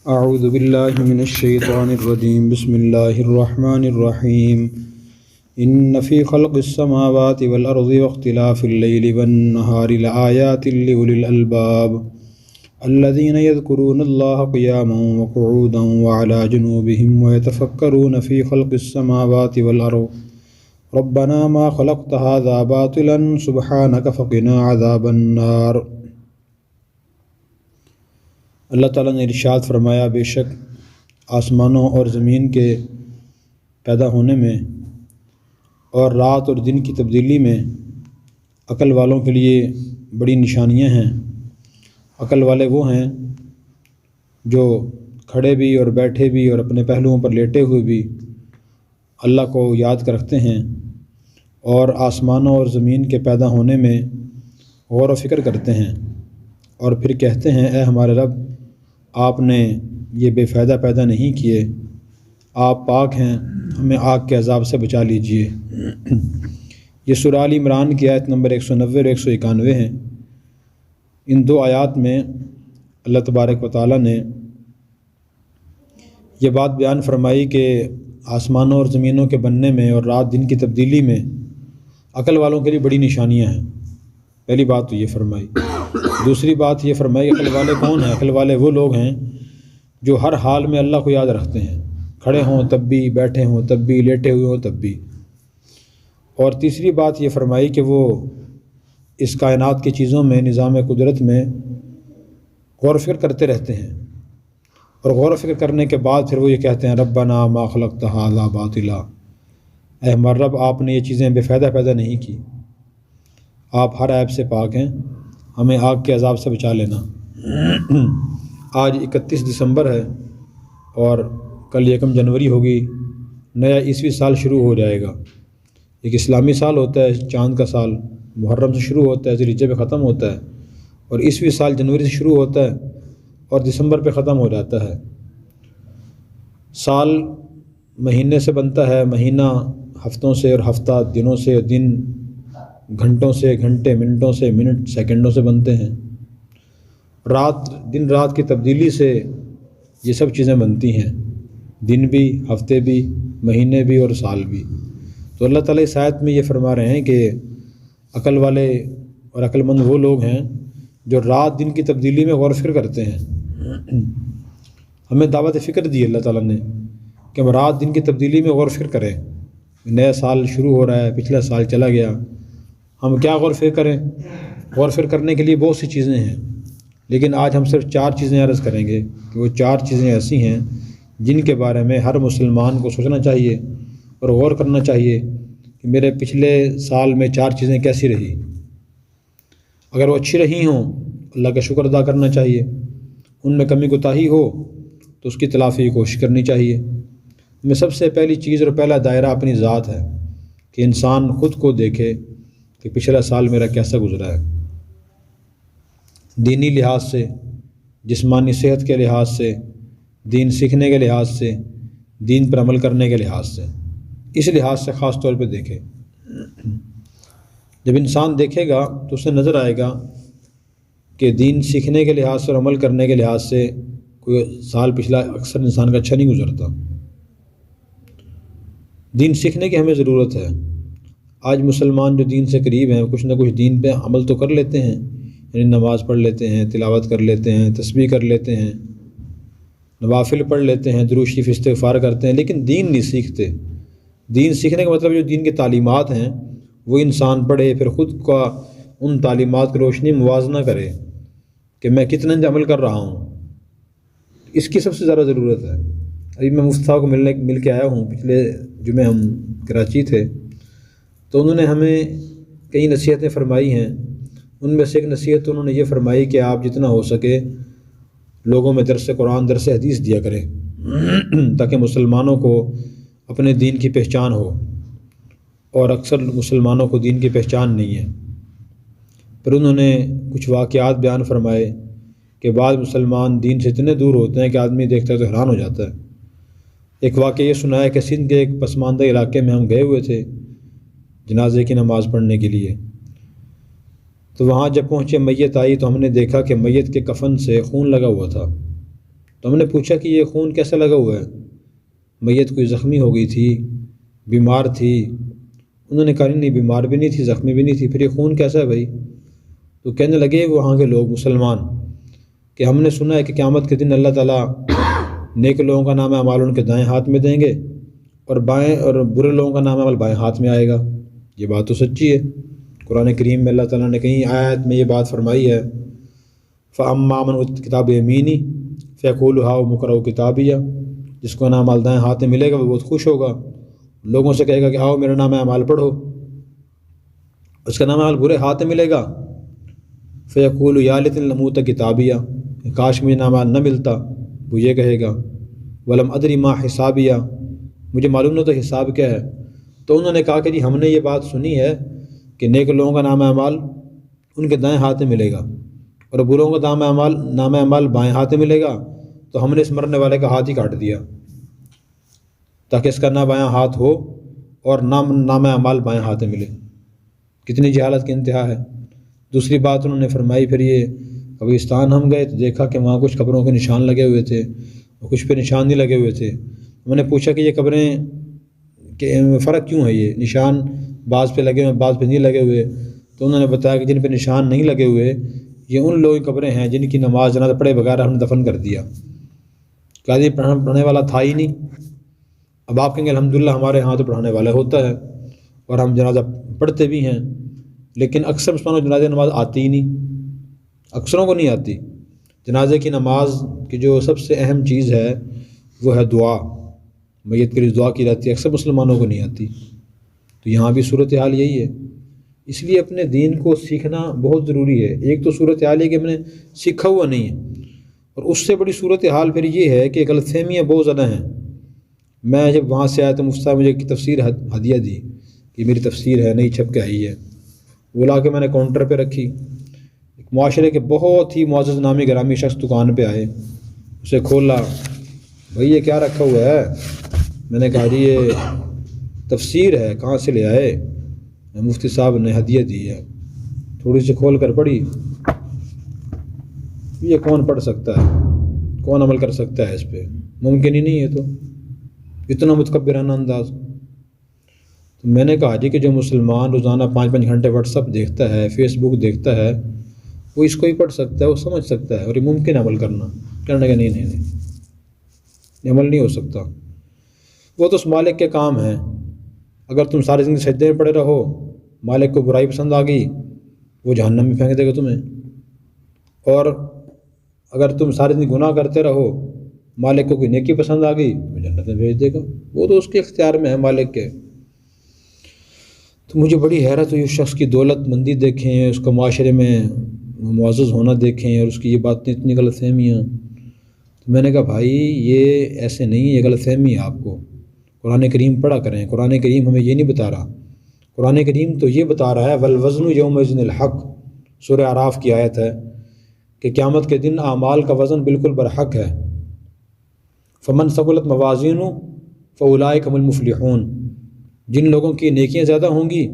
اعوذ باللہ من الشیطان الرجیم بسم اللہ الرحمن الرحیم ان فی خلق السماوات والارض واختلاف اللیل والنہار لآیات لأولی الالباب الذین یذکرون اللہ قیاما وقعودا وعلی جنوبہم ویتفکرون فی خلق السماوات والارض ربنا ما خلقت هذا باطلا سبحانک فقنا عذاب النار۔ اللہ تعالیٰ نے ارشاد فرمایا، بے شک آسمانوں اور زمین کے پیدا ہونے میں اور رات اور دن کی تبدیلی میں عقل والوں کے لیے بڑی نشانیاں ہیں۔ عقل والے وہ ہیں جو کھڑے بھی اور بیٹھے بھی اور اپنے پہلوؤں پر لیٹے ہوئے بھی اللہ کو یاد رکھتے ہیں، اور آسمانوں اور زمین کے پیدا ہونے میں غور و فکر کرتے ہیں، اور پھر کہتے ہیں، اے ہمارے رب، آپ نے یہ بے فائدہ پیدا نہیں کیے، آپ پاک ہیں، ہمیں آگ کے عذاب سے بچا لیجئے۔ یہ سورہ آل عمران کی آیت نمبر 190 اور 191 ہیں۔ ان دو آیات میں اللہ تبارک و تعالیٰ نے یہ بات بیان فرمائی کہ آسمانوں اور زمینوں کے بننے میں اور رات دن کی تبدیلی میں عقل والوں کے لیے بڑی نشانیاں ہیں۔ پہلی بات تو یہ فرمائی۔ دوسری بات یہ فرمائی، عقل والے کون ہیں؟ عقل والے وہ لوگ ہیں جو ہر حال میں اللہ کو یاد رکھتے ہیں، کھڑے ہوں تب بھی، بیٹھے ہوں تب بھی، لیٹے ہوئے ہوں تب بھی۔ اور تیسری بات یہ فرمائی کہ وہ اس کائنات کی چیزوں میں، نظام قدرت میں غور و فکر کرتے رہتے ہیں، اور غور و فکر کرنے کے بعد پھر وہ یہ کہتے ہیں، ربنا ما خلقت ھذا باطلا، اے ہمارے رب، آپ نے یہ چیزیں بے فائدہ پیدا نہیں کی، آپ ہر عیب سے پاک ہیں، ہمیں آگ کے عذاب سے بچا لینا۔ آج 31 دسمبر ہے اور کل 1 جنوری ہوگی، نیا عیسوی سال شروع ہو جائے گا۔ ایک اسلامی سال ہوتا ہے، چاند کا سال محرم سے شروع ہوتا ہے، ذی الحجہ پہ ختم ہوتا ہے، اور عیسوی سال جنوری سے شروع ہوتا ہے اور دسمبر پہ ختم ہو جاتا ہے۔ سال مہینے سے بنتا ہے، مہینہ ہفتوں سے، اور ہفتہ دنوں سے، اور دن گھنٹوں سے، گھنٹے منٹوں سے، منٹ سیکنڈوں سے بنتے ہیں۔ رات، دن رات کی تبدیلی سے یہ سب چیزیں بنتی ہیں، دن بھی، ہفتے بھی، مہینے بھی اور سال بھی۔ تو اللہ تعالیٰ اس آیت میں یہ فرما رہے ہیں کہ عقل والے اور عقل مند وہ لوگ ہیں جو رات دن کی تبدیلی میں غور و فکر کرتے ہیں۔ ہمیں دعوت فکر دی اللہ تعالیٰ نے کہ ہم رات دن کی تبدیلی میں غور و فکر کریں۔ نیا سال شروع ہو رہا ہے، پچھلا سال چلا گیا، ہم کیا غور و فکر کریں؟ غور و فکر کرنے کے لیے بہت سی چیزیں ہیں، لیکن آج ہم صرف 4 چیزیں عرض کریں گے کہ وہ 4 چیزیں ایسی ہیں جن کے بارے میں ہر مسلمان کو سوچنا چاہیے اور غور کرنا چاہیے کہ میرے پچھلے سال میں 4 چیزیں کیسی رہی۔ اگر وہ اچھی رہی ہوں، اللہ کا شکر ادا کرنا چاہیے، ان میں کمی کوتاہی ہو تو اس کی تلافی کی کوشش کرنی چاہیے۔ میں سب سے پہلی چیز اور پہلا دائرہ اپنی ذات ہے کہ انسان خود کو دیکھے کہ پچھلا سال میرا کیسا گزرا ہے، دینی لحاظ سے، جسمانی صحت کے لحاظ سے، دین سیکھنے کے لحاظ سے، دین پر عمل کرنے کے لحاظ سے، اس لحاظ سے خاص طور پہ دیکھے۔ جب انسان دیکھے گا تو اسے نظر آئے گا کہ دین سیکھنے کے لحاظ سے اور عمل کرنے کے لحاظ سے کوئی سال پچھلا اکثر انسان کا اچھا نہیں گزرتا۔ دین سیکھنے کی ہمیں ضرورت ہے۔ آج مسلمان جو دین سے قریب ہیں، کچھ نہ کچھ دین پہ عمل تو کر لیتے ہیں، یعنی نماز پڑھ لیتے ہیں، تلاوت کر لیتے ہیں، تسبیح کر لیتے ہیں، نوافل پڑھ لیتے ہیں، درود شریف استغفار کرتے ہیں، لیکن دین نہیں سیکھتے۔ دین سیکھنے کا مطلب جو دین کی تعلیمات ہیں وہ انسان پڑھے، پھر خود کا ان تعلیمات کی روشنی موازنہ کرے کہ میں کتنا عمل کر رہا ہوں۔ اس کی سب سے زیادہ ضرورت ہے۔ ابھی میں مفتی صاحب کو مل کے آیا ہوں، پچھلے جمعے ہم کراچی تھے، تو انہوں نے ہمیں کئی نصیحتیں فرمائی ہیں۔ ان میں سے ایک نصیحت انہوں نے یہ فرمائی کہ آپ جتنا ہو سکے لوگوں میں درس قرآن، درس حدیث دیا کریں تاکہ مسلمانوں کو اپنے دین کی پہچان ہو، اور اکثر مسلمانوں کو دین کی پہچان نہیں ہے۔ پھر انہوں نے کچھ واقعات بیان فرمائے کہ بعض مسلمان دین سے اتنے دور ہوتے ہیں کہ آدمی دیکھتا ہے تو حیران ہو جاتا ہے۔ ایک واقعہ یہ سنایا کہ سندھ کے ایک پسماندہ علاقے میں ہم گئے ہوئے تھے جنازے کی نماز پڑھنے کے لیے، تو وہاں جب پہنچے، میت آئی تو ہم نے دیکھا کہ میت کے کفن سے خون لگا ہوا تھا۔ تو ہم نے پوچھا کہ یہ خون کیسا لگا ہوا ہے؟ میت کوئی زخمی ہو گئی تھی، بیمار تھی؟ انہوں نے کہا نہیں بیمار بھی نہیں تھی، زخمی بھی نہیں تھی، پھر یہ خون کیسا ہے بھائی؟ تو کہنے لگے وہاں کے لوگ مسلمان کہ ہم نے سنا ہے کہ قیامت کے دن اللہ تعالیٰ نیک لوگوں کا نام اعمال ان کے دائیں ہاتھ میں دیں گے اور برے لوگوں کا نام اعمال بائیں ہاتھ میں آئے گا۔ یہ بات تو سچی ہے، قرآن کریم میں اللہ تعالیٰ نے کہیں آیت میں یہ بات فرمائی ہے، فَأَمَّا مَنْ أُوتِیَ الْكِتَابَ بِیَمِینِهِ فَیَقُولُ هَاؤْمُ اقْرَءُوا کتابیہ، جس کو نام اعمال دائیں ہاتھ میں ملے گا وہ بہت خوش ہوگا، لوگوں سے کہے گا کہ آؤ میرا نام اعمال پڑھو۔ اس کا نام اعمال برے ہاتھ میں ملے گا، فَیَقُولُ یَا لیتنی لَمْ أُوتَ کتابیہ، کاش مجھے نام اعمال نہ ملتا، وہ یہ کہے گا، وَلَمْ أَدْرِ مَا حِسَابِیہ، مجھے معلوم نہ تو حساب کیا ہے۔ تو انہوں نے کہا کہ جی ہم نے یہ بات سنی ہے کہ نیک لوگوں کا نام اعمال ان کے دائیں ہاتھ میں ملے گا اور بروں کا نام اعمال بائیں ہاتھ میں ملے گا، تو ہم نے اس مرنے والے کا ہاتھ ہی کاٹ دیا تاکہ اس کا نہ بایاں ہاتھ ہو اور نام اعمال بائیں ہاتھ میں ملے۔ کتنی جہالت کی انتہا ہے۔ دوسری بات انہوں نے فرمائی، پھر یہ قبرستان ہم گئے تو دیکھا کہ وہاں کچھ قبروں کے نشان لگے ہوئے تھے اور کچھ پہ نشان نہیں لگے ہوئے تھے۔ میں نے پوچھا کہ یہ قبریں کہ فرق کیوں ہے، یہ نشان بعض پہ لگے ہوئے بعض پہ نہیں لگے ہوئے؟ تو انہوں نے بتایا کہ جن پہ نشان نہیں لگے ہوئے یہ ان لوگوں کی قبریں ہیں جن کی نماز جنازہ پڑھے بغیر ہم نے دفن کر دیا۔ کہا جی پڑھنے والا تھا ہی نہیں۔ اب آپ کہیں گے الحمدللہ ہمارے ہاں تو پڑھانے والا ہوتا ہے اور ہم جنازہ پڑھتے بھی ہیں، لیکن اکثر مسلمانوں کو جنازہ نماز آتی ہی نہیں، اکثروں کو نہیں آتی۔ جنازے کی نماز کی جو سب سے اہم چیز ہے وہ ہے دعا، میت کے لیے دعا کی جاتی ہے، اکثر مسلمانوں کو نہیں آتی۔ تو یہاں بھی صورتحال یہی ہے، اس لیے اپنے دین کو سیکھنا بہت ضروری ہے۔ ایک تو صورتحال ہے کہ ہم نے سیکھا ہوا نہیں ہے، اور اس سے بڑی صورتحال پھر یہ ہے کہ غلط فہمیاں بہت زیادہ ہیں۔ میں جب وہاں سے آیا تو مفتی صاحب مجھے ایک تفسیر ہدیہ دی کہ میری تفسیر ہے، نئی چھپ کے آئی ہے، وہ لا کے میں نے کاؤنٹر پہ رکھی۔ ایک معاشرے کے بہت ہی معزز نامی گرامی شخص دکان پہ آئے، اسے کھولا، بھئی یہ کیا رکھا ہوا ہے؟ میں نے کہا جی یہ تفسیر ہے، کہاں سے لے آئے؟ مفتی صاحب نے ہدیہ دی ہے۔ تھوڑی سی کھول کر پڑھی، یہ کون پڑھ سکتا ہے، کون عمل کر سکتا ہے اس پہ؟ ممکن ہی نہیں ہے۔ تو اتنا متکبرانہ انداز۔ تو میں نے کہا جی کہ جو مسلمان روزانہ 5-5 گھنٹے واٹس ایپ دیکھتا ہے، فیس بک دیکھتا ہے، وہ اس کو ہی پڑھ سکتا ہے، وہ سمجھ سکتا ہے، اور یہ ممکن عمل کرنا۔ کہنے کا نہیں یہ عمل نہیں ہو سکتا، وہ تو اس مالک کے کام ہیں۔ اگر تم ساری زندگی سجدے میں پڑے رہو، مالک کو برائی پسند آ گئی، وہ جہنم میں پھینک دے گا تمہیں، اور اگر تم ساری زندگی گناہ کرتے رہو، مالک کو کوئی نیکی پسند آ گئی وہ جنت میں بھیج دے گا، وہ تو اس کے اختیار میں ہے مالک کے۔ تو مجھے بڑی حیرت ہوئی، اس شخص کی دولت مندی دیکھیں، اس کو معاشرے میں معزز ہونا دیکھیں، اور اس کی یہ باتیں اتنی غلط فہمیاں۔ تو میں نے کہا بھائی یہ ایسے نہیں، یہ غلط فہمی ہے آپ کو۔ قرآن کریم پڑھا کریں، قرآن کریم ہمیں یہ نہیں بتا رہا، قرآن کریم تو یہ بتا رہا ہے والوزن یومئذ الحق، سورہ اعراف کی آیت ہے کہ قیامت کے دن اعمال کا وزن بالکل برحق ہے۔ فمن ثقلت موازینہ فاولئک هم المفلحون، جن لوگوں کی نیکیاں زیادہ ہوں گی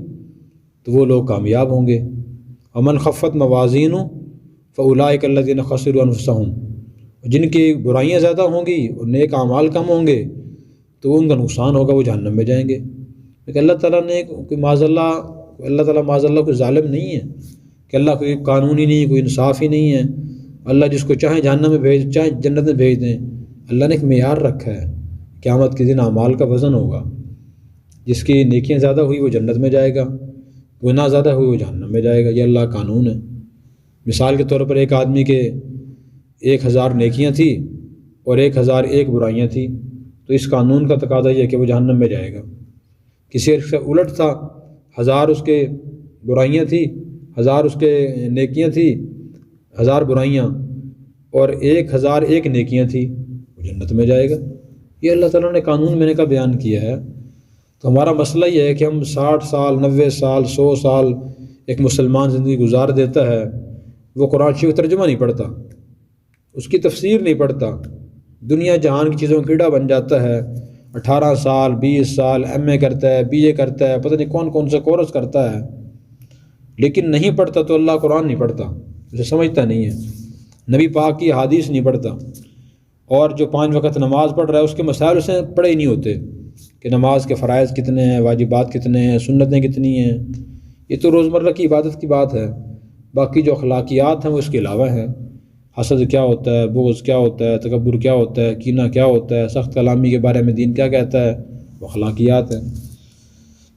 تو وہ لوگ کامیاب ہوں گے۔ ومن خفت موازینہ فاولئک الذین خسروا انفسهم، جن کی برائیاں زیادہ ہوں گی اور نیک اعمال کم ہوں گے تو ان کا نقصان ہوگا، وہ جہنم میں جائیں گے۔ لیکن اللہ تعالیٰ نے کوئی اللہ تعالیٰ معاذ اللہ کوئی ظالم نہیں ہے کہ اللہ کوئی قانون ہی نہیں، کوئی انصاف ہی نہیں ہے۔ اللہ جس کو چاہے جہنم میں بھیج، چاہے جنت میں بھیج دیں۔ اللہ نے ایک معیار رکھا ہے، قیامت کے دن اعمال کا وزن ہوگا، جس کی نیکیاں زیادہ ہوئی وہ جنت میں جائے گا، گناہ زیادہ ہوئی وہ جہنم میں جائے گا۔ یہ اللہ کا قانون ہے۔ مثال کے طور پر ایک آدمی کے 1000 نیکیاں تھیں اور 1001 برائیاں تھیں، تو اس قانون کا تقاضا یہ ہے کہ وہ جہنم میں جائے گا۔ کسی سے الٹ تھا، 1000 اس کے برائیاں تھیں، 1000 اس کے نیکیاں تھیں، 1000 برائیاں اور 1001 نیکیاں تھیں، وہ جنت میں جائے گا۔ یہ اللہ تعالیٰ نے قانون میں نے کا بیان کیا ہے۔ تو ہمارا مسئلہ یہ ہے کہ ہم 60 سال 90 سال 100 سال ایک مسلمان زندگی گزار دیتا ہے، وہ قرآن شریف کا ترجمہ نہیں پڑھتا، اس کی تفسیر نہیں پڑھتا، دنیا جہان کی چیزوں کا کیڑا بن جاتا ہے، 18 سال 20 سال MA کرتا ہے، BA کرتا ہے، پتہ نہیں کون کون سا کورس کرتا ہے، لیکن نہیں پڑھتا تو اللہ قرآن نہیں پڑھتا، اسے سمجھتا نہیں ہے، نبی پاک کی حدیث نہیں پڑھتا، اور جو 5 وقت نماز پڑھ رہا ہے اس کے مسائل اسے پڑھے ہی نہیں ہوتے کہ نماز کے فرائض کتنے ہیں، واجبات کتنے ہیں، سنتیں کتنی ہیں۔ یہ تو روزمرہ کی عبادت کی بات ہے، باقی جو اخلاقیات ہیں وہ اس کے علاوہ ہیں۔ حسد کیا ہوتا ہے، بغض کیا ہوتا ہے، تکبر کیا ہوتا ہے، کینہ کیا ہوتا ہے، سخت کلامی کے بارے میں دین کیا کہتا ہے، وہ اخلاقیات ہیں۔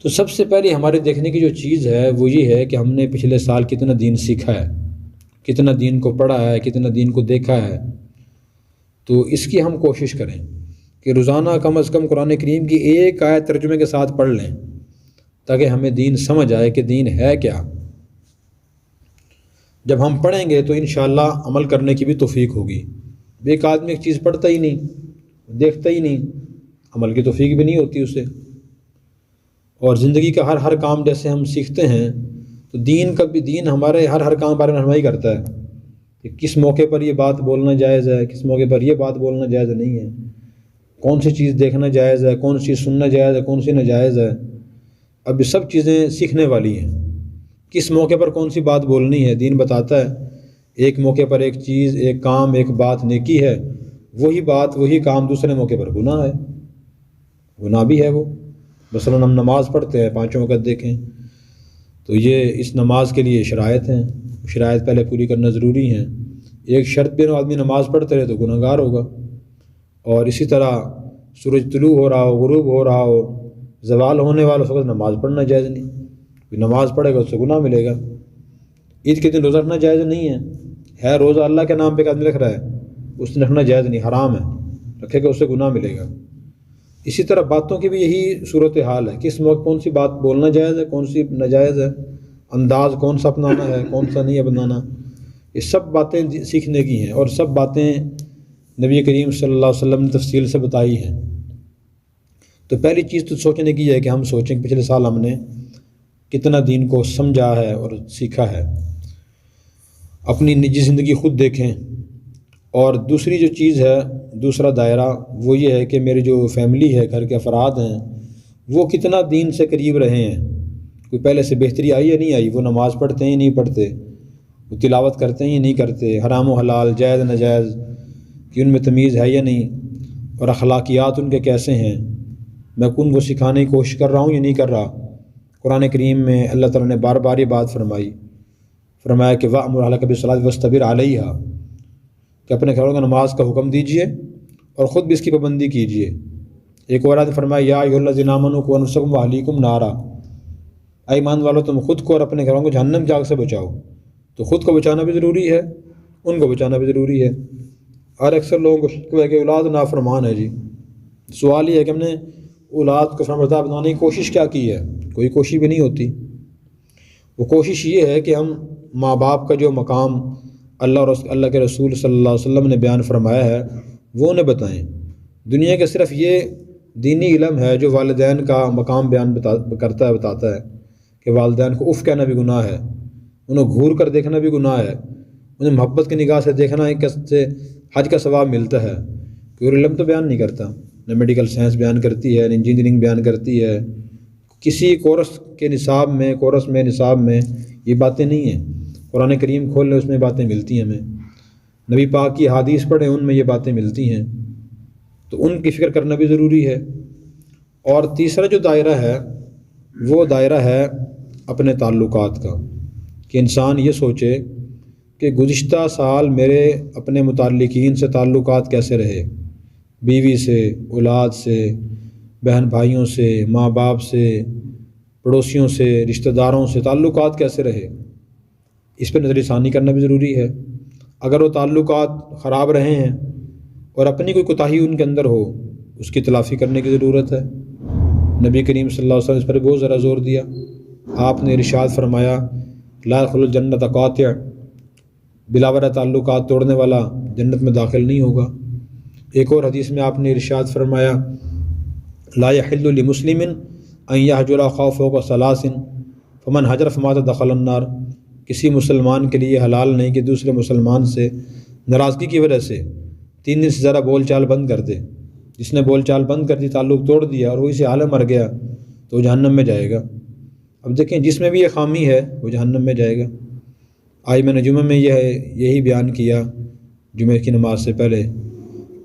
تو سب سے پہلے ہمارے دیکھنے کی جو چیز ہے وہ یہ ہے کہ ہم نے پچھلے سال کتنا دین سیکھا ہے، کتنا دین کو پڑھا ہے، کتنا دین کو دیکھا ہے۔ تو اس کی ہم کوشش کریں کہ روزانہ کم از کم قرآن کریم کی ایک آیت ترجمے کے ساتھ پڑھ لیں، تاکہ ہمیں دین سمجھ آئے کہ دین ہے کیا۔ جب ہم پڑھیں گے تو انشاءاللہ عمل کرنے کی بھی توفیق ہوگی۔ ایک آدمی ایک چیز پڑھتا ہی نہیں، دیکھتا ہی نہیں، عمل کی توفیق بھی نہیں ہوتی اسے۔ اور زندگی کا ہر کام جیسے ہم سیکھتے ہیں تو دین کا بھی، دین ہمارے ہر کام بارے میں رہنمائی کرتا ہے کہ کس موقع پر یہ بات بولنا جائز ہے، کس موقع پر یہ بات بولنا جائز نہیں ہے، کون سی چیز دیکھنا جائز ہے، کون سی چیز سننا جائز ہے، کون سی ناجائز ہے۔ اب یہ سب چیزیں سیکھنے والی ہیں۔ کس موقع پر کون سی بات بولنی ہے دین بتاتا ہے۔ ایک موقع پر ایک چیز، ایک کام، ایک بات نیکی ہے، وہی بات وہی کام دوسرے موقع پر گناہ ہے، گناہ بھی ہے وہ۔ مثلاً ہم نماز پڑھتے ہیں، 5 وقت دیکھیں تو یہ اس نماز کے لیے شرائط ہیں، شرائط پہلے پوری کرنا ضروری ہیں۔ ایک شرط پہ آدمی نماز پڑھتے رہے تو گناہ گار ہوگا۔ اور اسی طرح سورج طلوع ہو رہا ہو، غروب ہو رہا ہو، زوال ہونے والا اس وقت نماز پڑھنا جائز نہیں، کوئی نماز پڑھے گا اس سے گناہ ملے گا۔ عید کے دن روزہ رکھنا جائز نہیں ہے روزہ اللہ کے نام پہ ایک آدمی رکھ رہا ہے، اس نے رکھنا جائز نہیں، حرام ہے، رکھے گا اس سے گناہ ملے گا۔ اسی طرح باتوں کی بھی یہی صورت حال ہے، کس موقع کون سی بات بولنا جائز ہے، کون سی ناجائز ہے، انداز کون سا اپنانا ہے، کون سا نہیں اپنانا، یہ سب باتیں سیکھنے کی ہیں۔ اور سب باتیں نبی کریم صلی اللہ علیہ وسلم نے تفصیل سے بتائی ہیں۔ تو پہلی چیز تو سوچنے کی ہے کہ ہم سوچیں کہ پچھلے سال ہم نے کتنا دین کو سمجھا ہے اور سیکھا ہے۔ اپنی نجی زندگی خود دیکھیں۔ اور دوسری جو چیز ہے، دوسرا دائرہ وہ یہ ہے کہ میری جو فیملی ہے، گھر کے افراد ہیں، وہ کتنا دین سے قریب رہے ہیں، کوئی پہلے سے بہتری آئی یا نہیں آئی، وہ نماز پڑھتے ہیں یا نہیں پڑھتے، وہ تلاوت کرتے ہیں یا نہیں کرتے، حرام و حلال، جائز ناجائز کہ ان میں تمیز ہے یا نہیں، اور اخلاقیات ان کے کیسے ہیں، میں ان کو سکھانے کی کوشش کر رہا ہوں یا نہیں کر رہا۔ قرآن کریم میں اللہ تعالیٰ نے بار بار یہ بات فرمایا کہ وَأْمُرْ أَهْلَكَ بِالصَّلَاةِ وَاسْتَبِرْ عَلَيْهَا، کہ اپنے گھروں کو نماز کا حکم دیجئے اور خود بھی اس کی پابندی کیجئے۔ ایک اور آیت فرمایا یا ایھا الذین آمنوا قوا انفسکم واہلیکم نارا، اے ایمان والو تم خود کو اور اپنے گھروں کو جہنم کی آگ سے بچاؤ۔ تو خود کو بچانا بھی ضروری ہے، ان کو بچانا بھی ضروری ہے۔ اور اکثر لوگوں کو شک ہے کہ اولاد نافرمان ہے۔ جی سوال یہ ہے کہ ہم نے اولاد کو فرمانبردار بنانے کی کوشش کیا کی ہے؟ کوئی کوشش بھی نہیں ہوتی۔ وہ کوشش یہ ہے کہ ہم ماں باپ کا جو مقام اللہ اور اللہ کے رسول صلی اللہ علیہ وسلم نے بیان فرمایا ہے وہ انہیں بتائیں۔ دنیا کے صرف یہ دینی علم ہے جو والدین کا مقام بیان بتاتا ہے کہ والدین کو اف کہنا بھی گناہ ہے، انہیں گھور کر دیکھنا بھی گناہ ہے، انہیں محبت کی نگاہ سے دیکھنا سے حج کا ثواب ملتا ہے۔ کوئی علم تو بیان نہیں کرتا، نہ میڈیکل سائنس بیان کرتی ہے، نہ انجینئرنگ بیان کرتی ہے، کسی کورس میں نصاب میں یہ باتیں نہیں ہیں۔ قرآن کریم کھول لیں، اس میں باتیں ملتی ہیں ہمیں، نبی پاک کی حدیث پڑھیں، ان میں یہ باتیں ملتی ہیں، تو ان کی فکر کرنا بھی ضروری ہے۔ اور تیسرا جو دائرہ ہے وہ دائرہ ہے اپنے تعلقات کا، کہ انسان یہ سوچے کہ گزشتہ سال میرے اپنے متعلقین سے تعلقات کیسے رہے، بیوی سے، اولاد سے، بہن بھائیوں سے، ماں باپ سے، پڑوسیوں سے، رشتہ داروں سے تعلقات کیسے رہے، اس پہ نظر ثانی کرنا بھی ضروری ہے۔ اگر وہ تعلقات خراب رہے ہیں اور اپنی کوئی کوتاہی ان کے اندر ہو، اس کی تلافی کرنے کی ضرورت ہے۔ نبی کریم صلی اللہ علیہ وسلم اس پر بہت ذرا زور دیا۔ آپ نے ارشاد فرمایا لا يدخل الجنت قاطع، بلا وجہ تعلقات توڑنے والا جنت میں داخل نہیں ہوگا۔ ایک اور حدیث میں آپ نے ارشاد فرمایا لا يحل لمسلم ان يهجر اخاه فوق ثلاث فمن هجر فمات دخل النار، کسی مسلمان کے لیے حلال نہیں کہ دوسرے مسلمان سے ناراضگی کی وجہ سے 3 دن سے زیادہ بول چال بند کر دے۔ جس نے بول چال بند کر دی، تعلق توڑ دیا اور وہ اسی حال میں مر گیا تو وہ جہنم میں جائے گا۔ اب دیکھیں جس میں بھی یہ خامی ہے وہ جہنم میں جائے گا۔ آج میں نے جمعہ میں یہی بیان کیا، جمعہ کی نماز سے پہلے،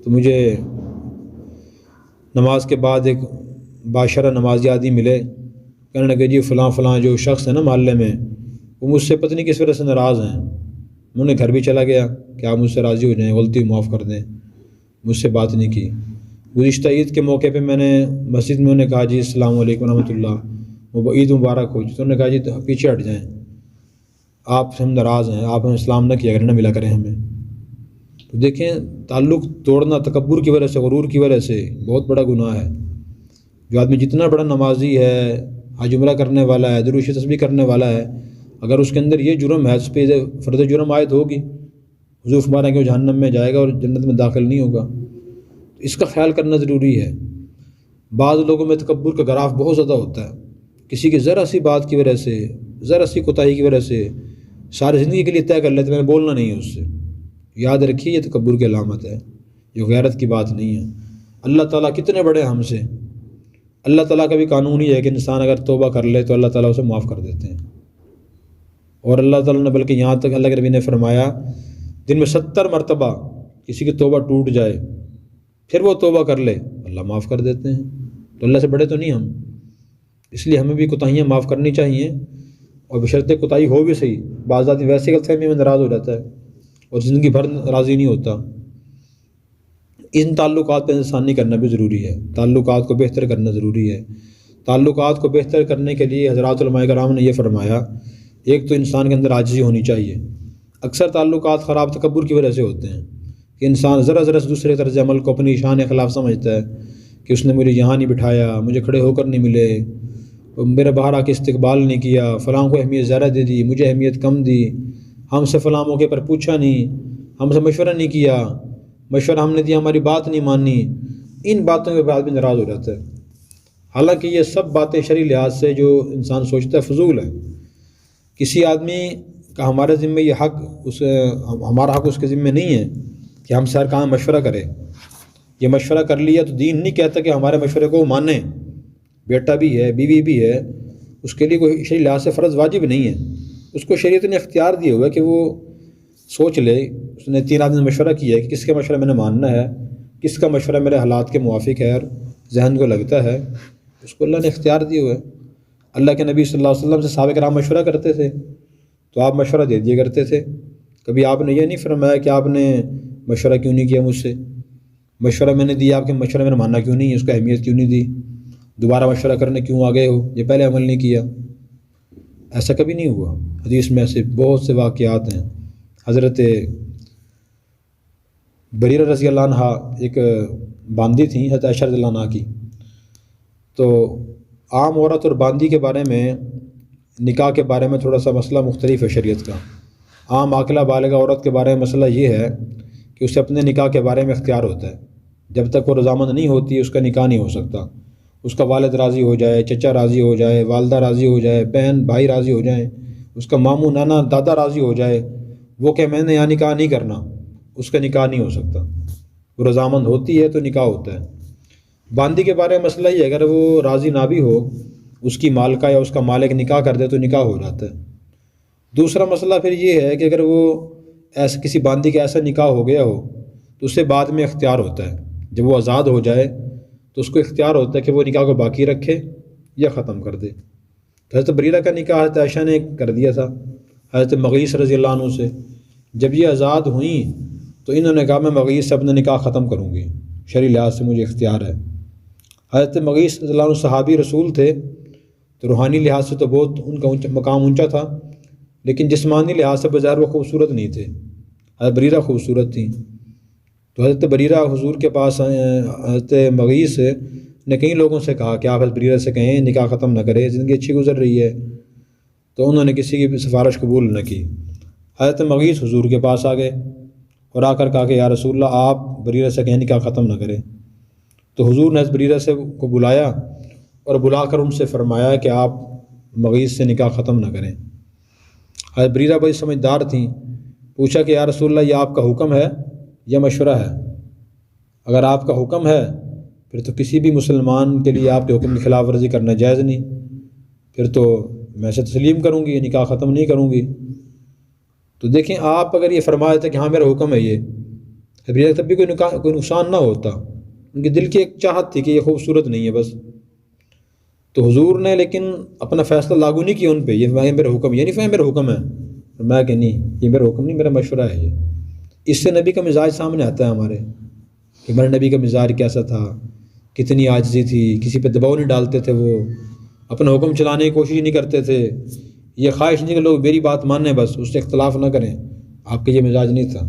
تو مجھے نماز کے بعد ایک باشرہ نمازی آدمی ملے، کہنے لگے جی فلاں فلاں جو شخص ہے نا محلے میں، وہ مجھ سے پتہ نہیں کس وجہ سے ناراض ہیں۔ انہوں نے گھر بھی چلا گیا کہ آپ مجھ سے راضی ہو جائیں، غلطی معاف کر دیں، مجھ سے بات نہیں کی۔ گزشتہ عید کے موقع پہ میں نے مسجد میں انہوں نے کہا جی السلام علیکم ورحمۃ اللہ، عید مبارک ہو جی، تو انہوں نے کہا جی پیچھے ہٹ جائیں، آپ سے ہم ناراض ہیں، آپ ہمیں اسلام نہ کیا کریں، نہ ملا کریں ہمیں۔ تو دیکھیں تعلق توڑنا تکبر کی وجہ سے، غرور کی وجہ سے بہت بڑا گناہ ہے۔ جو آدمی جتنا بڑا نمازی ہے، حج عمرہ کرنے والا ہے، درود تسبیح کرنے والا ہے، اگر اس کے اندر یہ جرم ہے، اس پہ فرض جرم عائد ہوگی، حضور فرماتے ہیں کہ وہ جہنم میں جائے گا اور جنت میں داخل نہیں ہوگا۔ اس کا خیال کرنا ضروری ہے۔ بعض لوگوں میں تکبر کا گراف بہت زیادہ ہوتا ہے، کسی کی ذرا سی بات کی وجہ سے، ذرا سی کوتاہی کی وجہ سے ساری زندگی کے لیے طے کر لیتے میں نے بولنا نہیں ہے اس سے۔ یاد رکھیے یہ تکبر کی علامت ہے، یہ غیرت کی بات نہیں ہے۔ اللہ تعالیٰ کتنے بڑے ہیں ہم سے، اللہ تعالیٰ کا بھی قانون ہی ہے کہ انسان اگر توبہ کر لے تو اللہ تعالیٰ اسے معاف کر دیتے ہیں۔ اور اللہ تعالیٰ نے بلکہ یہاں تک اللہ کے نبی نے فرمایا دن میں 70 مرتبہ کسی کی توبہ ٹوٹ جائے پھر وہ توبہ کر لے اللہ معاف کر دیتے ہیں۔ تو اللہ سے بڑے تو نہیں ہم، اس لیے ہمیں بھی کوتاہیاں معاف کرنی چاہیے، اور بشرطِ کوتاہی ہو بھی صحیح۔ بعض آدمی ویسے غلط فہمی میں ناراض ہو جاتا ہے اور زندگی بھر راضی نہیں ہوتا۔ ان تعلقات پہ انسانی کرنا بھی ضروری ہے، تعلقات کو بہتر کرنا ضروری ہے۔ تعلقات کو بہتر کرنے کے لیے حضرات علماء کرام نے یہ فرمایا، ایک تو انسان کے اندر عاجزی ہونی چاہیے۔ اکثر تعلقات خراب تکبر کی وجہ سے ہوتے ہیں کہ انسان ذرا ذرا سے دوسرے طرز عمل کو اپنی شان خلاف سمجھتا ہے کہ اس نے مجھے یہاں نہیں بٹھایا، مجھے کھڑے ہو کر نہیں ملے، میرا باہر آ کے استقبال نہیں کیا، فلاں کو اہمیت زیادہ دے دی، مجھے اہمیت کم دی، ہم سے فلاں موقع پر پوچھا نہیں، ہم سے مشورہ نہیں کیا، مشورہ ہم نے دیا ہماری بات نہیں مانی۔ ان باتوں کے بعد بھی ناراض ہو جاتا ہے، حالانکہ یہ سب باتیں شرعی لحاظ سے جو انسان سوچتا ہے فضول ہے۔ کسی آدمی کا ہمارے ذمے یہ حق، ہمارا حق اس کے ذمے نہیں ہے کہ ہم سے ہر کام مشورہ کرے۔ یہ مشورہ کر لیا تو دین نہیں کہتا کہ ہمارے مشورے کو مانے، بیٹا بھی ہے، بیوی بھی ہے، اس کے لیے کوئی شرعی لحاظ سے فرض واجب نہیں ہے، اس کو شریعت نے اختیار دیا ہوا ہے کہ وہ سوچ لے۔ اس نے 3 آدمی نے مشورہ کیا ہے کہ کس کا مشورہ میں نے ماننا ہے، کس کا مشورہ میرے حالات کے موافق ہے اور ذہن کو لگتا ہے، اس کو اللہ نے اختیار دیا ہوا ہے۔ اللہ کے نبی صلی اللہ علیہ وسلم سے صحابہ کرام مشورہ کرتے تھے تو آپ مشورہ دے دیا کرتے تھے، کبھی آپ نے یہ نہیں فرمایا کہ آپ نے مشورہ کیوں نہیں کیا مجھ سے، مشورہ میں نے دیا، آپ کے مشورہ میں نے ماننا کیوں نہیں، اس کا اہمیت کیوں نہیں دی، دوبارہ مشورہ کرنے کیوں آ گئے ہو، یہ پہلے عمل نہیں کیا۔ ایسا کبھی نہیں ہوا۔ حدیث میں ایسے بہت سے واقعات ہیں۔ حضرت بریرہ رضی اللہ عنہ ایک باندی تھیں حضرت عائشہ رضی اللہ عنہ کی، تو عام عورت اور باندی کے بارے میں، نکاح کے بارے میں تھوڑا سا مسئلہ مختلف ہے شریعت کا۔ عام عاقلہ بالغہ عورت کے بارے میں مسئلہ یہ ہے کہ اسے اپنے نکاح کے بارے میں اختیار ہوتا ہے، جب تک وہ رضامند نہیں ہوتی اس کا نکاح نہیں ہو سکتا۔ اس کا والد راضی ہو جائے، چچا راضی ہو جائے، والدہ راضی ہو جائے، بہن بھائی راضی ہو جائیں، اس کا ماموں نانا دادا راضی ہو جائے، وہ کہ میں نے یہاں نکاح نہیں کرنا، اس کا نکاح نہیں ہو سکتا۔ وہ رضامند ہوتی ہے تو نکاح ہوتا ہے۔ باندی کے بارے میں مسئلہ یہ ہے، اگر وہ راضی نہ بھی ہو، اس کی مالکہ یا اس کا مالک نکاح کر دے تو نکاح ہو جاتا ہے۔ دوسرا مسئلہ پھر یہ ہے کہ اگر وہ ایسا کسی باندی کا ایسا نکاح ہو گیا ہو تو اسے بعد میں اختیار ہوتا ہے، جب وہ آزاد ہو جائے تو اس کو اختیار ہوتا ہے کہ وہ نکاح کو باقی رکھے یا ختم کر دے۔ تو حضرت بریرہ کا نکاح حضرت عائشہ نے کر دیا تھا حضرت مغیث رضی اللہ عنہ سے۔ جب یہ آزاد ہوئیں تو انہوں نے کہا میں مغیث سے اپنا نکاح ختم کروں گی، شرعی لحاظ سے مجھے اختیار ہے۔ حضرت مغیث رضی اللہ عنہ صحابی رسول تھے، تو روحانی لحاظ سے تو بہت ان کا مقام اونچا تھا، لیکن جسمانی لحاظ سے بظاہر وہ خوبصورت نہیں تھے۔ حضرت بریرہ خوبصورت تھیں، تو حضرت بریرہ حضور کے پاس حضرت مغیث نے کئی لوگوں سے کہا کہ آپ حضرت بریرہ سے کہیں نکاح ختم نہ کرے، زندگی اچھی گزر رہی ہے، تو انہوں نے کسی کی سفارش قبول نہ کی۔ حضرت مغیث حضور کے پاس آ گئے اور آ کر کہا کہ یا رسول اللہ آپ بریرہ سے کہیں نکاح ختم نہ کریں۔ تو حضور نے حضرت بریرہ سے کو بلایا اور بلا کر ان سے فرمایا کہ آپ مغیث سے نکاح ختم نہ کریں۔ حضرت بریرہ بڑی سمجھدار تھیں، پوچھا کہ یا رسول اللہ یہ آپ کا حکم ہے یا مشورہ ہے؟ اگر آپ کا حکم ہے پھر تو کسی بھی مسلمان کے لیے آپ کے حکم کی خلاف ورزی کرنا جائز نہیں، پھر تو میں اسے تسلیم کروں گی، نکاح ختم نہیں کروں گی۔ تو دیکھیں آپ اگر یہ فرما دیتے کہ ہاں میرا حکم ہے یہ، تب بھی کوئی نقصان نہ ہوتا، ان کے دل کی ایک چاہت تھی کہ یہ خوبصورت نہیں ہے بس. تو حضور نے لیکن اپنا فیصلہ لاگو نہیں کیا ان پہ، یہ میرا حکم، یہ نہیں میرا حکم ہے. میں کہ نہیں، یہ میرا حکم نہیں، میرا مشورہ ہے یہ. اس سے نبی کا مزاج سامنے آتا ہے ہمارے، کہ ہمارے نبی کا مزاج کیسا تھا، کتنی عاجزی تھی، کسی پہ دباؤ نہیں ڈالتے تھے، وہ اپنا حکم چلانے کی کوشش نہیں کرتے تھے. یہ خواہش نہیں کہ لوگ میری بات مانیں بس، اس سے اختلاف نہ کریں. آپ کا یہ مزاج نہیں تھا.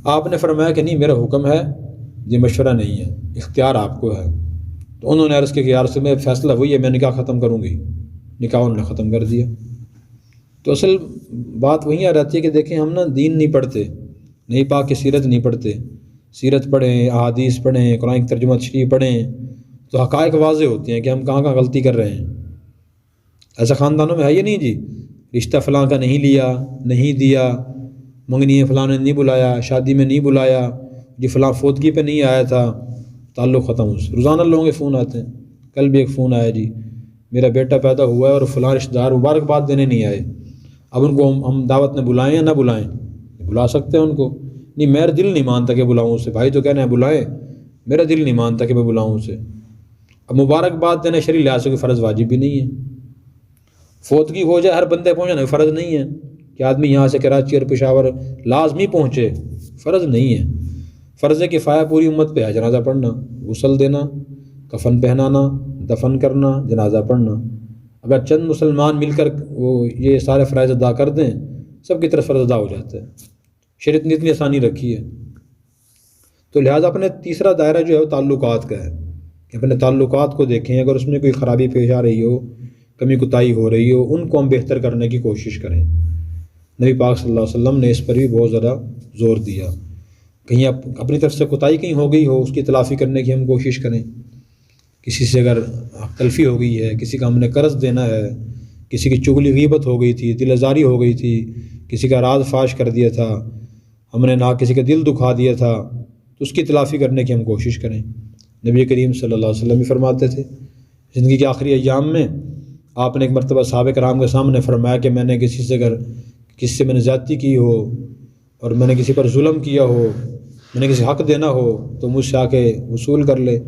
آپ نے فرمایا کہ نہیں، میرا حکم ہے، یہ مشورہ نہیں ہے، اختیار آپ کو ہے. تو انہوں نے عرض کیا کہ یار سے میں فیصلہ ہوئی ہے، میں نکاح ختم کروں گی. نکاح انہوں نے ختم کر دیا. تو اصل بات وہیں آ جاتی ہے کہ دیکھیں ہم نا دین نہیں پڑھتے، نبی پاک کی سیرت نہیں پڑھتے. سیرت پڑھیں، احادیث پڑھیں، قرآن کی ترجمہ تشریح پڑھیں تو حقائق واضح ہوتے ہیں کہ ہم کہاں غلطی کر رہے ہیں. ایسا خاندانوں میں ہے یہ نہیں جی، رشتہ فلاں کا نہیں لیا، نہیں دیا، منگنی فلاں نے نہیں بلایا، شادی میں نہیں بلایا، جی فلاں فوتگی پہ نہیں آیا تھا، تعلق ختم. روزانہ لوگوں کے فون آتے ہیں. کل بھی ایک فون آیا جی میرا بیٹا پیدا ہوا ہے اور فلاں رشتہ دار مبارکباد دینے نہیں آئے. اب ان کو ہم دعوت میں بلائیں یا نہ بلائیں؟ بلا سکتے ہیں ان کو. نہیں، میرا دل نہیں مانتا کہ بلاؤں اسے. بھائی تو کہنا ہے بلائیں، میرا دل نہیں مانتا کہ میں بلاؤں اسے. اب مبارکباد دینا شرعی لحاظ سے کوئی فرض واجب بھی نہیں ہے. فوتگی ہو جائے ہر بندے پہنچانا فرض نہیں ہے کہ آدمی یہاں سے کراچی اور پشاور لازمی پہنچے، فرض نہیں ہے. فرض کفایہ پوری امت پہ ہے جنازہ پڑھنا، غسل دینا، کفن پہنانا، دفن کرنا، جنازہ پڑھنا. اگر چند مسلمان مل کر وہ یہ سارے فرائض ادا کر دیں، سب کی طرف فرض ادا ہو جاتا ہے. شریعت نے اتنی آسانی رکھی ہے. تو لہٰذا اپنے تیسرا دائرہ جو ہے وہ تعلقات کا ہے کہ اپنے تعلقات کو دیکھیں. اگر اس میں کوئی خرابی پیش آ رہی ہو، کمی کوتاہی ہو رہی ہو، ان کو ہم بہتر کرنے کی کوشش کریں. نبی پاک صلی اللہ علیہ وسلم نے اس پر بھی بہت زیادہ زور دیا. کہیں اپنی طرف سے کوتاہی کہیں ہو گئی ہو، اس کی تلافی کرنے کی ہم کوشش کریں. کسی سے اگر تلفی ہو گئی ہے، کسی کا ہم نے قرض دینا ہے، کسی کی چغلی غیبت ہو گئی تھی، دل آزاری ہو گئی تھی، کسی کا راز فاش کر دیا تھا، ہم نے نہ کسی کا دل دکھا دیا تھا، تو اس کی تلافی کرنے کی ہم کوشش کریں. نبی کریم صلی اللہ علیہ وسلم بھی فرماتے تھے زندگی کے آخری ایام میں. آپ نے ایک مرتبہ صحابہ کرام کے سامنے فرمایا کہ میں نے کسی سے میں نے زیادتی کی ہو اور میں نے کسی پر ظلم کیا ہو، میں نے کسی حق دینا ہو تو مجھ سے آ کے وصول کر لے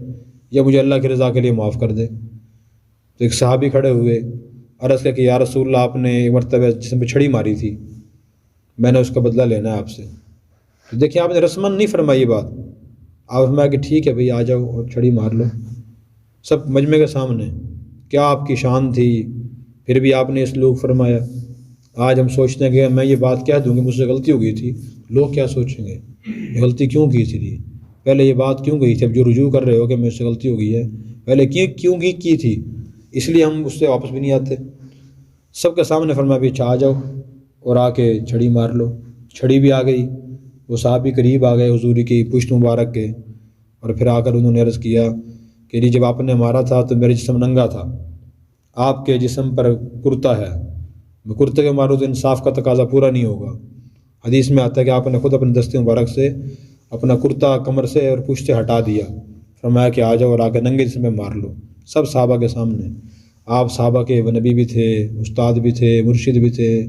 یا مجھے اللہ کی رضا کے لیے معاف کر دے. تو ایک صحابی کھڑے ہوئے، عرض کیا کہ یا رسول اللہ، آپ نے ایک مرتبہ جسم پہ چھڑی ماری تھی، میں نے اس کا بدلہ لینا ہے آپ سے. تو دیکھیں آپ نے رسماً نہیں فرمائی بات. آپ فرمایا کہ ٹھیک ہے بھئی آ جاؤ اور چھڑی مار لو سب مجمع کے سامنے. کیا آپ کی شان تھی، پھر بھی آپ نے سلوک فرمایا. آج ہم سوچتے ہیں کہ میں یہ بات کہہ دوں گی مجھ سے غلطی ہو گئی تھی، لوگ کیا سوچیں گے، غلطی کیوں کی تھی، پہلے یہ بات کیوں گئی تھی. اب جو رجوع کر رہے ہو کہ مجھ سے غلطی ہو گئی ہے، پہلے کیوں کی تھی، اس لیے ہم اس سے واپس بھی نہیں آتے. سب کے سامنے فرمایا بھی اچھا آ جاؤ اور آ کے چھڑی مار لو. چھڑی بھی آ گئی. وہ صحابی قریب آ گئے حضور کی پشت مبارک کے، اور پھر آ کر انہوں نے عرض کیا کہ جب آپ نے مارا تھا تو میرا جسم ننگا تھا، آپ کے جسم پر کرتا ہے، میں کرتے کے ماروں تو انصاف کا تقاضا پورا نہیں ہوگا. حدیث میں آتا ہے کہ آپ نے خود اپنے دست مبارک سے اپنا کرتا کمر سے اور پشت سے ہٹا دیا. فرمایا کہ آ جاؤ اور آ کے ننگے جسم میں مار لو سب صحابہ کے سامنے. آپ صحابہ کے نبی بھی تھے، استاد بھی تھے، مرشد بھی تھے،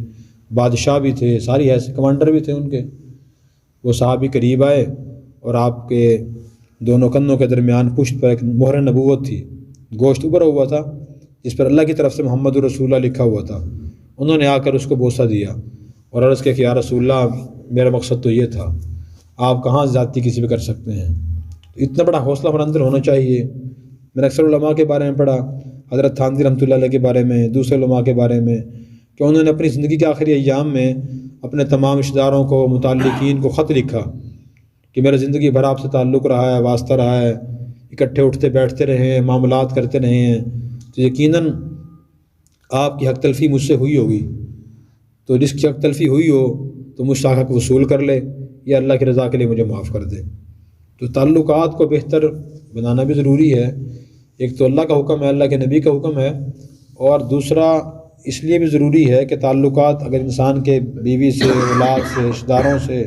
بادشاہ بھی تھے، ساری ایسے کمانڈر بھی تھے ان کے. وہ صحابی قریب آئے اور آپ کے دونوں کندھوں کے درمیان پشت پر ایک مہر نبوت تھی، گوشت ابھرا ہوا تھا جس پر اللہ کی طرف سے محمد رسول اللہ لکھا ہوا تھا. انہوں نے آ کر اس کو بوسہ دیا اور عرض کیا کہ یا رسول اللہ، میرا مقصد تو یہ تھا، آپ کہاں زیادتی کسی پہ کر سکتے ہیں. تو اتنا بڑا حوصلہ ہمارے اندر ہونا چاہیے. میں نے اکثر علماء کے بارے میں پڑھا، حضرت تھانوی رحمۃ اللہ علیہ کے بارے میں، دوسرے علماء کے بارے میں، کہ انہوں نے اپنی زندگی کے آخری ایام میں اپنے تمام رشتہ داروں کو، متعلقین کو خط لکھا کہ میرا زندگی بھر آپ سے تعلق رہا ہے، واسطہ رہا ہے، اکٹھے اٹھتے بیٹھتے رہے ہیں، معاملات کرتے رہے ہیں، تو یقیناً آپ کی حق تلفی مجھ سے ہوئی ہوگی. تو جس کی حق تلفی ہوئی ہو تو مجھ سے حق وصول کر لے یا اللہ کی رضا کے لیے مجھے معاف کر دے. تو تعلقات کو بہتر بنانا بھی ضروری ہے. ایک تو اللہ کا حکم ہے، اللہ کے نبی کا حکم ہے، اور دوسرا اس لیے بھی ضروری ہے کہ تعلقات اگر انسان کے بیوی سے، اولاد سے، رشتہ داروں سے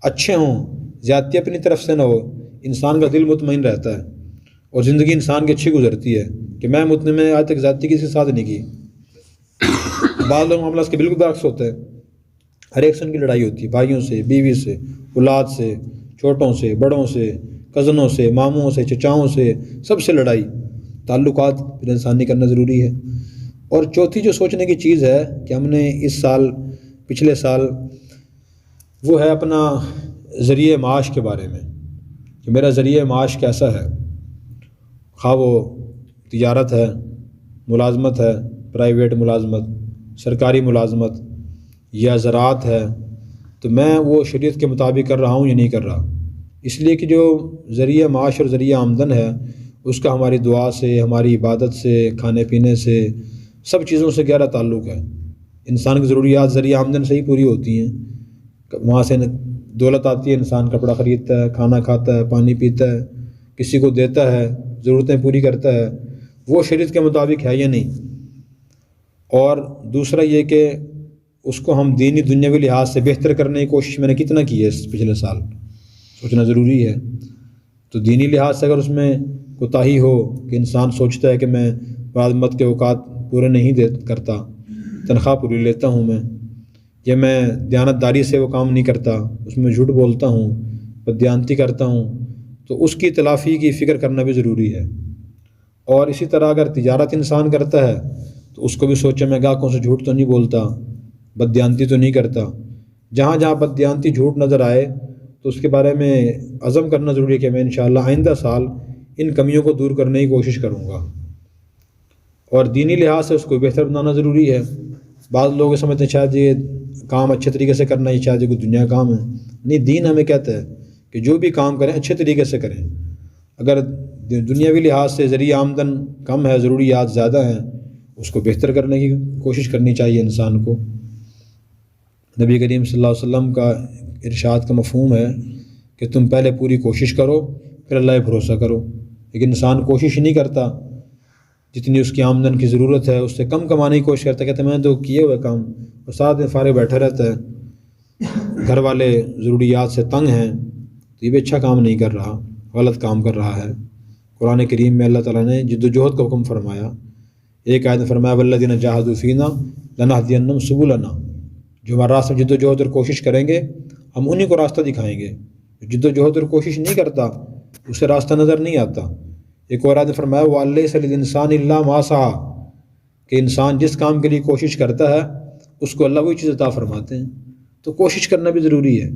اچھے ہوں، زیادتی اپنی طرف سے نہ ہو، انسان کا دل مطمئن رہتا ہے اور زندگی انسان کی اچھی گزرتی ہے. کہ میں مطمئن آج تک زیادتی کسی کے ساتھ نہیں کی. بعض لوگ معاملہ اس کے بالکل برعکس ہوتے ہیں. ہر ایک سے ان کی لڑائی ہوتی ہے، بھائیوں سے، بیوی سے، اولاد سے، چھوٹوں سے، بڑوں سے، کزنوں سے، ماموں سے، چچاؤں سے، سب سے لڑائی۔ تعلقات پھر انسانی کرنا ضروری ہے۔ اور چوتھی جو سوچنے کی چیز ہے کہ ہم نے اس سال، پچھلے سال، وہ ہے اپنا ذریعہ معاش کے بارے میں، کہ میرا ذریعہ معاش کیسا ہے، خواہ وہ تجارت ہے، ملازمت ہے، پرائیویٹ ملازمت، سرکاری ملازمت، یا زراعت ہے، تو میں وہ شریعت کے مطابق کر رہا ہوں یا نہیں کر رہا۔ اس لیے کہ جو ذریعہ معاش اور ذریعہ آمدن ہے، اس کا ہماری دعا سے، ہماری عبادت سے، کھانے پینے سے، سب چیزوں سے گہرا تعلق ہے۔ انسان کی ضروریات ذریعہ آمدن سے ہی پوری ہوتی ہیں، وہاں سے دولت آتی ہے، انسان کپڑا خریدتا ہے، کھانا کھاتا ہے، پانی پیتا ہے، کسی کو دیتا ہے، ضرورتیں پوری کرتا ہے، وہ شریعت کے مطابق ہے یا نہیں۔ اور دوسرا یہ کہ اس کو ہم دینی دنیاوی لحاظ سے بہتر کرنے کی کوشش میں نے کتنا کی ہے اس پچھلے سال، سوچنا ضروری ہے۔ تو دینی لحاظ سے اگر اس میں کوتاہی ہو کہ انسان سوچتا ہے کہ میں ملازمت کے اوقات پورے نہیں کرتا، تنخواہ پوری لیتا ہوں میں، یا میں دیانتداری سے وہ کام نہیں کرتا، اس میں جھوٹ بولتا ہوں، بددیانتی کرتا ہوں، تو اس کی تلافی کی فکر کرنا بھی ضروری ہے۔ اور اسی طرح اگر تجارت انسان کرتا ہے تو اس کو بھی سوچے میں گاہکوں سے جھوٹ تو نہیں بولتا، بددیانتی تو نہیں کرتا۔ جہاں جہاں بددیانتی، جھوٹ نظر آئے تو اس کے بارے میں عزم کرنا ضروری ہے کہ میں انشاءاللہ آئندہ سال ان کمیوں کو دور کرنے کی کوشش کروں گا۔ اور دینی لحاظ سے اس کو بہتر بنانا ضروری ہے۔ بعض لوگ سمجھتے ہیں شاید یہ کام اچھے طریقے سے کرنا ہی، شاید یہ کوئی دنیا کام ہے۔ نہیں، دین ہمیں کہتا ہے کہ جو بھی کام کریں اچھے طریقے سے کریں۔ اگر دنیاوی لحاظ سے ذریعہ آمدن کم ہے، ضروریات زیادہ ہیں، اس کو بہتر کرنے کی کوشش کرنی چاہیے انسان کو۔ نبی کریم صلی اللہ علیہ وسلم کا ارشاد کا مفہوم ہے کہ تم پہلے پوری کوشش کرو، پھر اللہ پہ بھروسہ کرو۔ لیکن انسان کوشش نہیں کرتا، جتنی اس کی آمدن کی ضرورت ہے اس سے کم کمانے کی کوشش کرتا ہے، کہتے ہیں میں تو کیے ہوئے کام، اور ساتھ میں فارغ بیٹھا رہتا ہے، گھر والے ضروریات سے تنگ ہیں، تو یہ بھی اچھا کام نہیں کر رہا، غلط کام کر رہا ہے۔ قرآن کریم میں اللہ تعالیٰ نے جد و جہد کا حکم فرمایا۔ ایک آیت میں فرمایا والذین جاہدوا فینا لنہدینہم سبلنا، جو ہمارے راستے میں جد و جہد اور کوشش کریں گے ہم انہی کو راستہ دکھائیں گے۔ جد و جہد اور کوشش نہیں کرتا اسے راستہ نظر نہیں آتا۔ ایک اور آیت میں فرمایا وَلَيْسَ لِلْإِنسَانِ إِلَّا مَا سَعَىٰ، کہ انسان جس کام کے لیے کوشش کرتا ہے اس کو اللہ وہی چیز عطا فرماتے ہیں۔ تو کوشش کرنا بھی ضروری ہے۔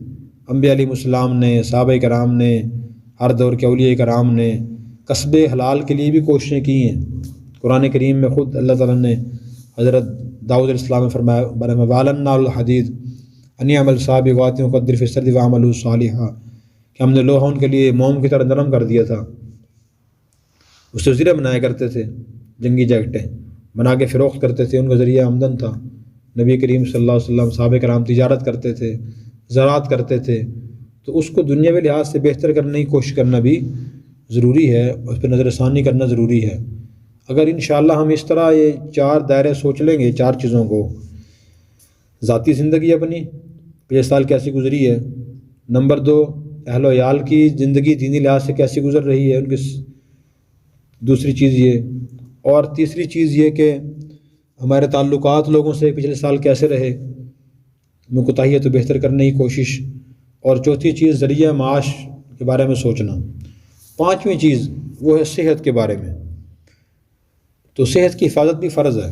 انبیاء علیہ السلام نے، صحابہ کرام نے، ہر دور کے اولیاء کرام نے کسب حلال کے لیے بھی کوششیں کی ہیں۔ قرآن کریم میں خود اللہ تعالیٰ نے حضرت داؤد علیہ السلام نے فرمایا بارے میں وَعَلَنَّا الْحَدِيدَ أَنْ يَعْمَلْ سَابِغَاتٍ وَقَدِّرْ فِي السَّرْدِ وَعَمَلُوا صَالِحًا، کہ ہم نے لوہا ان کے لیے موم کی طرح نرم کر دیا تھا، اس سے زرہ بنایا کرتے تھے، جنگی جیکٹیں بنا کے فروخت کرتے تھے، ان کا ذریعہ آمدن تھا۔ نبی کریم صلی اللہ علیہ وسلم، صحابہ کرام تجارت کرتے تھے، زراعت کرتے تھے، تو اس کو دنیاوی لحاظ سے بہتر کرنے کی کوشش کرنا بھی ضروری ہے، اس پہ نظر ثانی کرنا ضروری ہے۔ اگر انشاءاللہ ہم اس طرح یہ چار دائرے سوچ لیں گے، چار چیزوں کو، ذاتی زندگی اپنی پچھلے سال کیسی گزری ہے، نمبر 2 اہل و عیال کی زندگی دینی لحاظ سے کیسی گزر رہی ہے ان کی، دوسری چیز یہ، اور تیسری چیز یہ کہ ہمارے تعلقات لوگوں سے پچھلے سال کیسے رہے، میں کوتاہی ہے تو بہتر کرنے کی کوشش، اور چوتھی چیز ذریعہ معاش کے بارے میں سوچنا۔ پانچویں چیز وہ ہے صحت کے بارے میں۔ تو صحت کی حفاظت بھی فرض ہے۔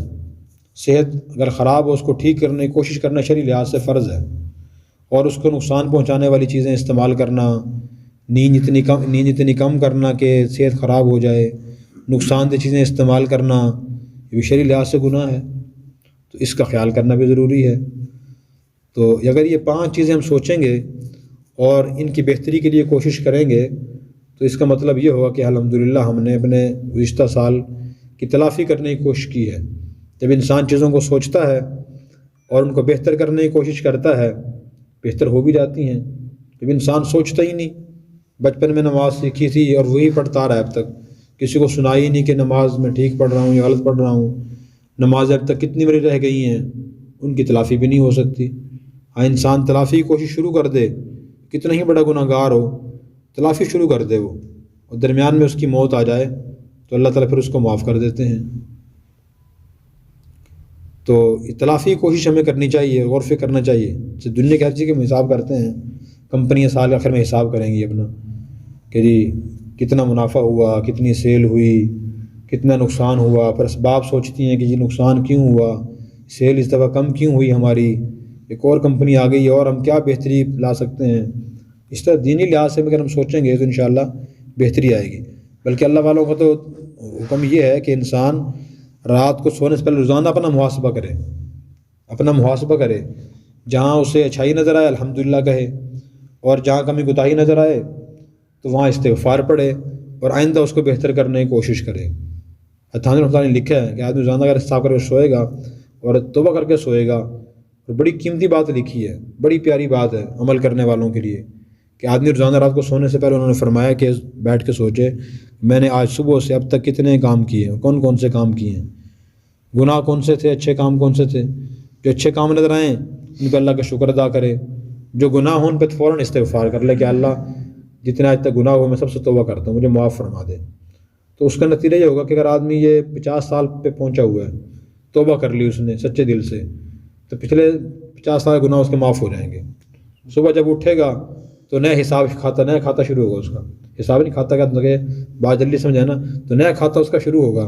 صحت اگر خراب ہو اس کو ٹھیک کرنے کی کوشش کرنا شرعی لحاظ سے فرض ہے، اور اس کو نقصان پہنچانے والی چیزیں استعمال کرنا، نیند اتنی کم کرنا کہ صحت خراب ہو جائے، نقصان دہ چیزیں استعمال کرنا، یہ بھی شرعی لحاظ سے گناہ ہے، تو اس کا خیال کرنا بھی ضروری ہے۔ تو اگر یہ 5 چیزیں ہم سوچیں گے اور ان کی بہتری کے لیے کوشش کریں گے تو اس کا مطلب یہ ہوگا کہ الحمدللہ ہم نے اپنے گزشتہ سال کی تلافی کرنے کی کوشش کی ہے۔ جب انسان چیزوں کو سوچتا ہے اور ان کو بہتر کرنے کی کوشش کرتا ہے، بہتر ہو بھی جاتی ہیں۔ جب انسان سوچتا ہی نہیں، بچپن میں نماز سیکھی تھی اور وہی پڑھتا آ رہا ہے اب تک، کسی کو سنائی ہی نہیں کہ نماز میں ٹھیک پڑھ رہا ہوں یا غلط پڑھ رہا ہوں، نماز اب تک کتنی بڑی رہ گئی ہیں، ان کی تلافی بھی نہیں ہو سکتی۔ ہاں، انسان تلافی کی کوشش شروع کر دے، کتنا ہی بڑا گناہ گار ہو، تلافی شروع کر دے وہ، اور درمیان میں اس کی موت آ جائے تو اللہ تعالیٰ پھر اس کو معاف کر دیتے ہیں۔ تو اطلافی کوشش ہمیں کرنی چاہیے، غور فکر کرنا چاہیے. جیسے دنیا کی ہر چیز کے حساب کرتے ہیں، کمپنیاں سال آخر میں حساب کریں گی اپنا کہ جی کتنا منافع ہوا، کتنی سیل ہوئی، کتنا نقصان ہوا. پھر اسباب سوچتی ہیں کہ جی نقصان کیوں ہوا، سیل اس دفعہ کم کیوں ہوئی ہماری، ایک اور کمپنی آ گئی اور ہم کیا بہتری لا سکتے ہیں. اس طرح دینی لحاظ سے اگر ہم سوچیں گے تو انشاءاللہ بہتری آئے گی. بلکہ اللہ والوں کا تو حکم یہ ہے کہ انسان رات کو سونے سے پہلے روزانہ اپنا محاسبہ کرے. جہاں اسے اچھائی نظر آئے الحمدللہ کہے، اور جہاں کمی کوتاہی نظر آئے تو وہاں استغفار پڑھے اور آئندہ اس کو بہتر کرنے کی کوشش کرے. حتانی رحمۃ اللہ نے لکھا ہے کہ آدمی روزانہ اگر حساب کر کے سوئے گا اور توبہ کر کے سوئے گا، اور بڑی قیمتی بات لکھی ہے، بڑی پیاری بات ہے عمل کرنے والوں کے لیے، کہ آدمی روزانہ رات کو سونے سے پہلے انہوں نے فرمایا کہ بیٹھ کے سوچے میں نے آج صبح سے اب تک کتنے کام کیے ہیں، کون کون سے کام کیے ہیں، گناہ کون سے تھے، اچھے کام کون سے تھے. جو اچھے کام نظر آئیں ان پہ اللہ کا شکر ادا کرے، جو گناہ ہوں ان پہ فوراً استغفار کر لے کہ اللہ جتنے آج تک گناہ ہوئے میں سب سے توبہ کرتا ہوں، مجھے معاف فرما دے. تو اس کا نتیجہ یہ ہوگا کہ اگر آدمی یہ 50 سال پہ پہنچا ہوا ہے، توبہ کر لی اس نے سچے دل سے، تو پچھلے 50 سال گناہ اس کے معاف ہو جائیں گے. صبح جب اٹھے گا تو نیا کھاتا شروع ہوگا. اس کا حساب نہیں کھاتا کا لگے بات جلدی سمجھے نا، تو نیا کھاتا اس کا شروع ہوگا.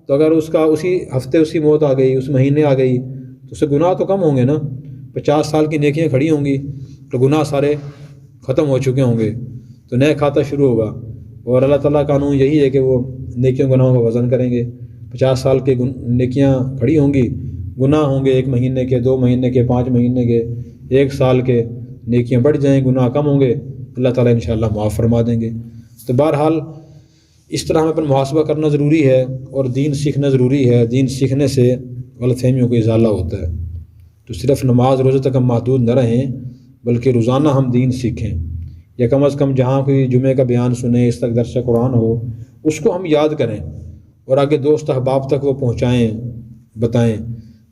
تو اگر اس کا اسی ہفتے اسی موت آ گئی، اس مہینے آ گئی، تو اس سے گناہ تو کم ہوں گے نا. 50 سال کی نیکیاں کھڑی ہوں گی تو گناہ سارے ختم ہو چکے ہوں گے، تو نیا کھاتا شروع ہوگا. اور اللہ تعالیٰ کا قانون یہی ہے کہ وہ نیکیوں گناہوں کا وزن کریں گے. 50 سال کے نیکیاں کھڑی ہوں گی، گناہ ہوں گے 1 مہینے کے، 2 مہینے کے، 5 مہینے کے، 1 سال کے، نیکیاں بڑھ جائیں، گناہ کم ہوں گے، اللہ تعالیٰ انشاءاللہ معاف فرما دیں گے. تو بہرحال اس طرح ہمیں اپنا محاسبہ کرنا ضروری ہے اور دین سیکھنا ضروری ہے. دین سیکھنے سے غلط فہمیوں کو ازالہ ہوتا ہے. تو صرف نماز روزے تک ہم محدود نہ رہیں، بلکہ روزانہ ہم دین سیکھیں، یا کم از کم جہاں کوئی جمعے کا بیان سنیں، اس تک درس قرآن ہو، اس کو ہم یاد کریں اور آگے دوست احباب تک وہ پہنچائیں،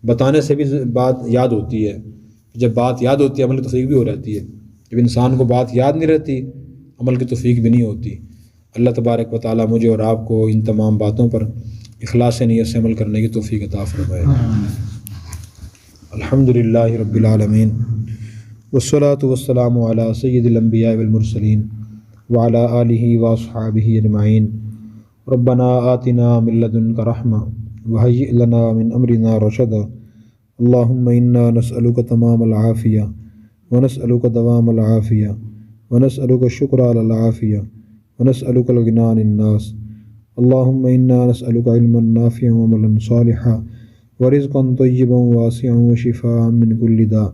بتانے سے بھی بات یاد ہوتی ہے. جب بات یاد ہوتی ہے عمل کی توفیق بھی ہو جاتی ہے. جب انسان کو بات یاد نہیں رہتی عمل کی توفیق بھی نہیں ہوتی. اللہ تبارک و تعالیٰ مجھے اور آپ کو ان تمام باتوں پر اخلاص نیت سے عمل کرنے کی توفیق عطا فرمائے. الحمدللہ رب العالمین والصلاة والسلام علی سید الانبیاء والمرسلین وعلی آلہ واصحابہ اجمعین. ربنا آتنا من لدنک رحمہ وہیئ لنا من امرنا رشدا. اللہم انا نسألک تمام العافیہ ونسألک دوام العافیہ ونسألک الشکر علی العافیہ ونسألک الغنی عن الناس. اللہم انا نسألک علما نافعا وعملا صالحا ورزقا طیبا واسعا وشفاء من کل داء.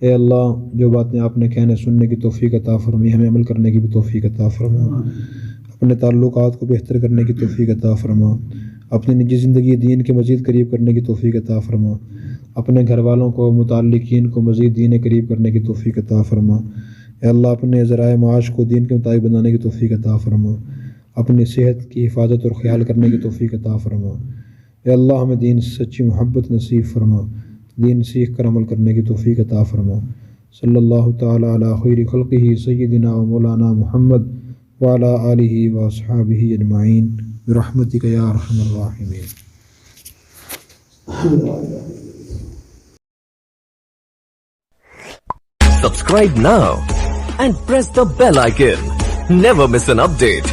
اے اللہ جو باتیں آپ نے کہنے سننے کی توفیق عطا فرمائی، ہمیں عمل کرنے کی بھی توفیق عطا فرما. اپنے تعلقات کو بہتر کرنے کی توفیق عطا فرما. اپنی نجی زندگی دین کے مزید قریب کرنے کی توفیق عطا فرما. اپنے گھر والوں کو، متعلقین کو مزید دین قریب کرنے کی توفیق عطا فرما. اے اللہ اپنے ذرائع معاش کو دین کے مطابق بنانے کی توفیق عطا فرما. اپنی صحت کی حفاظت اور خیال کرنے کی توفیق عطا فرما. اے اللہ ہمیں دین سے سچی محبت نصیب فرما، دین سیکھ کر عمل کرنے کی توفیق عطا فرما. صلی اللہ تعالیٰ علی خیر خلقہ سیدنا و مولانا محمد وعلی آلہ واصحابہ اجمعین برحمتک یا ارحم الراحمین. Subscribe now and press the bell icon. Never miss an update.